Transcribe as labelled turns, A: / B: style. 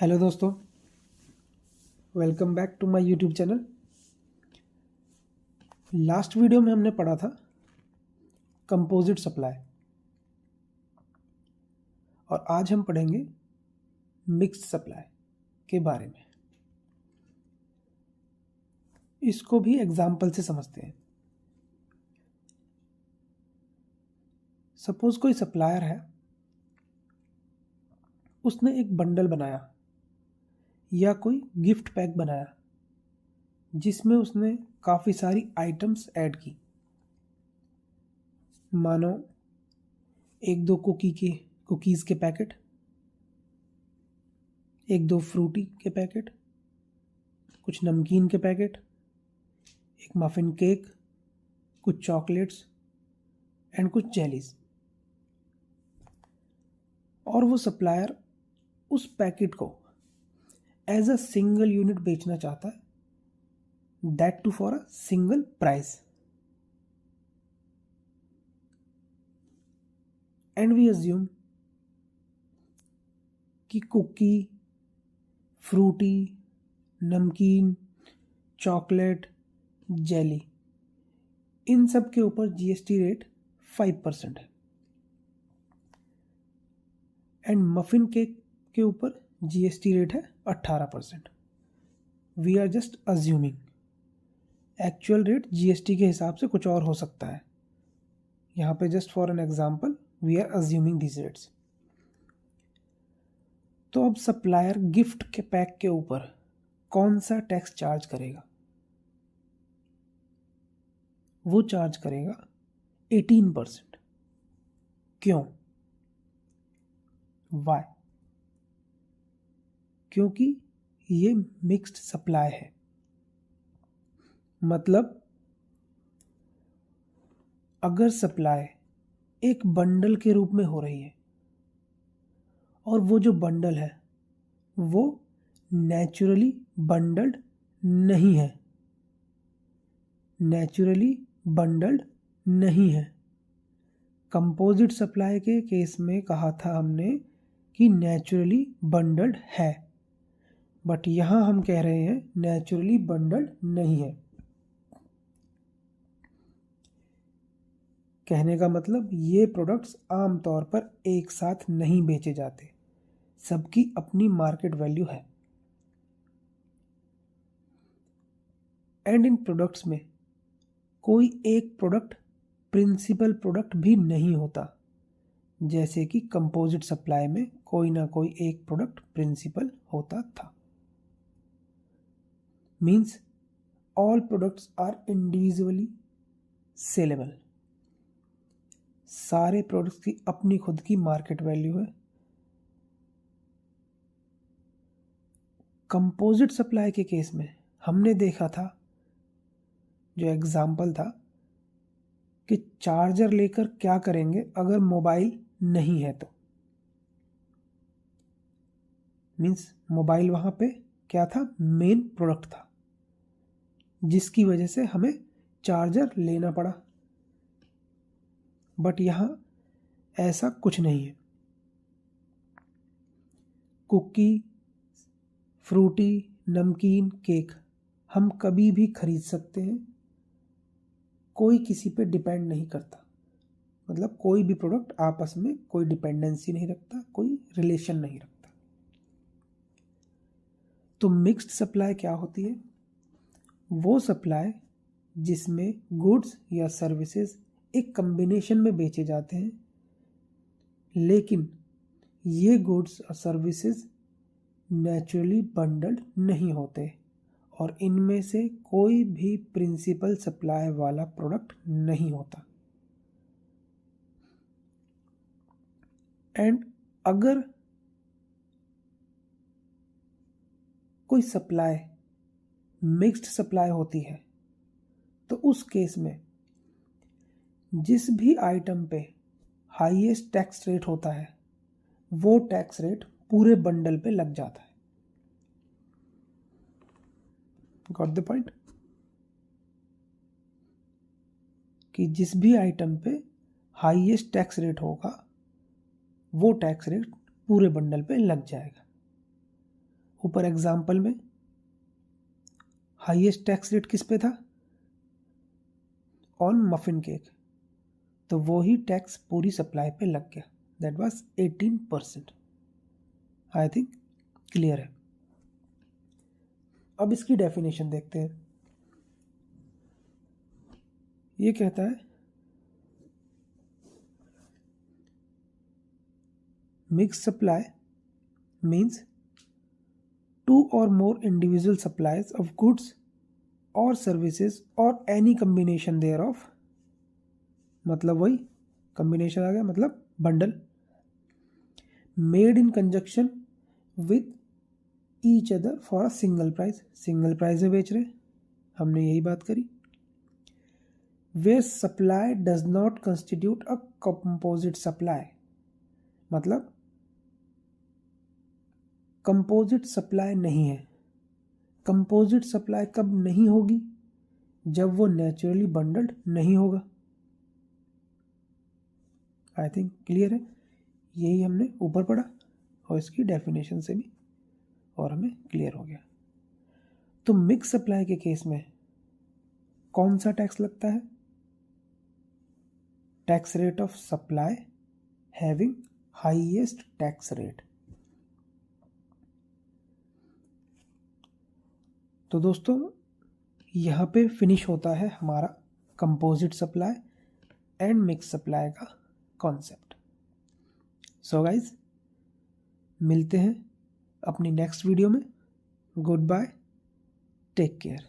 A: Hello दोस्तों, welcome back to my YouTube channel. Last video में हमने पढ़ा था कंपोजिट सप्लाई और आज हम पढ़ेंगे मिक्स्ड सप्लाई के बारे में। इसको भी एग्जाम्पल से समझते हैं। सपोज कोई सप्लायर है, उसने एक बंडल बनाया या कोई गिफ्ट पैक बनाया जिसमें उसने काफ़ी सारी आइटम्स ऐड की। मानो एक दो कुकीज़ के पैकेट, एक दो फ्रूटी के पैकेट, कुछ नमकीन के पैकेट, एक मफ़िन केक, कुछ चॉकलेट्स एंड कुछ जेलीज। और वो सप्लायर उस पैकेट को एज अ सिंगल यूनिट बेचना चाहता है, that too for a single price. And we assume कि कुकी, फ्रूटी, नमकीन, चॉकलेट, जेली, इन सब के ऊपर जीएसटी रेट 5% है एंड मफिन केक के ऊपर जीएसटी रेट है 18%। We are just assuming, actual rate GST के हिसाब से कुछ और हो सकता है। यहाँ पे just for an example we are assuming these rates. तो अब सप्लायर गिफ्ट के पैक के ऊपर कौन सा टैक्स चार्ज करेगा? वो चार्ज करेगा 18%। क्यों? वाई? क्योंकि ये मिक्स्ड सप्लाई है। मतलब अगर सप्लाई एक बंडल के रूप में हो रही है और वो जो बंडल है वो नेचुरली बंडल्ड नहीं है, कंपोजिट सप्लाई के केस में कहा था हमने कि नेचुरली बंडल्ड है, बट यहाँ हम कह रहे हैं नेचुरली बंडल्ड नहीं है। कहने का मतलब ये प्रोडक्ट्स आमतौर पर एक साथ नहीं बेचे जाते, सबकी अपनी मार्केट वैल्यू है। एंड इन प्रोडक्ट्स में कोई एक प्रोडक्ट प्रिंसिपल प्रोडक्ट भी नहीं होता, जैसे कि कंपोजिट सप्लाई में कोई ना कोई एक प्रोडक्ट प्रिंसिपल होता था। Means all products are individually saleable. सारे प्रोडक्ट्स की अपनी खुद की मार्केट वैल्यू है। कंपोजिट सप्लाई के केस में हमने देखा था, जो एग्जाम्पल था, कि चार्जर लेकर क्या करेंगे अगर मोबाइल नहीं है तो। मीन्स मोबाइल वहाँ पे क्या था? मेन प्रोडक्ट था, जिसकी वजह से हमें चार्जर लेना पड़ा। बट यहाँ ऐसा कुछ नहीं है। कुकी, फ्रूटी, नमकीन, केक हम कभी भी खरीद सकते हैं, कोई किसी पे डिपेंड नहीं करता। मतलब कोई भी प्रोडक्ट आपस में कोई डिपेंडेंसी नहीं रखता, कोई रिलेशन नहीं रखता। तो मिक्स्ड सप्लाई क्या होती है? वो सप्लाई जिसमें गुड्स या सर्विसेज एक कम्बिनेशन में बेचे जाते हैं, लेकिन ये गुड्स और सर्विसेज नेचुरली बंडल्ड नहीं होते और इनमें से कोई भी प्रिंसिपल सप्लाई वाला प्रोडक्ट नहीं होता। एंड अगर कोई सप्लाई मिक्स्ड सप्लाई होती है तो उस केस में जिस भी आइटम पे हाईएस्ट टैक्स रेट होता है वो टैक्स रेट पूरे बंडल पे लग जाता है। Got the point? कि जिस भी आइटम पे हाईएस्ट टैक्स रेट होगा वो टैक्स रेट पूरे बंडल पे लग जाएगा। ऊपर एग्जाम्पल में हाईएस्ट टैक्स रेट किस पे था? On muffin cake. तो वो ही टैक्स पूरी सप्लाई पे लग गया, that was 18%। I think clear है। अब इसकी डेफिनेशन देखते हैं। ये कहता है मिक्स सप्लाई मीन्स टू और more individual supplies of goods और सर्विसेज और एनी कम्बिनेशन देयर ऑफ, मतलब वही कम्बिनेशन आ गया, मतलब bundle, made in conjunction with each other for a single price. Single price में बेच रहे, हमने यही बात करी। Where supply does not constitute a composite supply, मतलब कंपोजिट सप्लाई नहीं है। कंपोजिट सप्लाई कब नहीं होगी? जब वो नेचुरली बंडल्ड नहीं होगा। आई थिंक क्लियर है। यही हमने ऊपर पढ़ा और इसकी डेफिनेशन से भी और हमें क्लियर हो गया। तो मिक्स सप्लाई के केस में कौन सा टैक्स लगता है? Tax rate of supply having highest tax rate. तो दोस्तों यहाँ पे फिनिश होता है हमारा composite supply and mix supply का कॉन्सेप्ट। सो गाइज, मिलते हैं अपनी नेक्स्ट वीडियो में। Good bye, take care.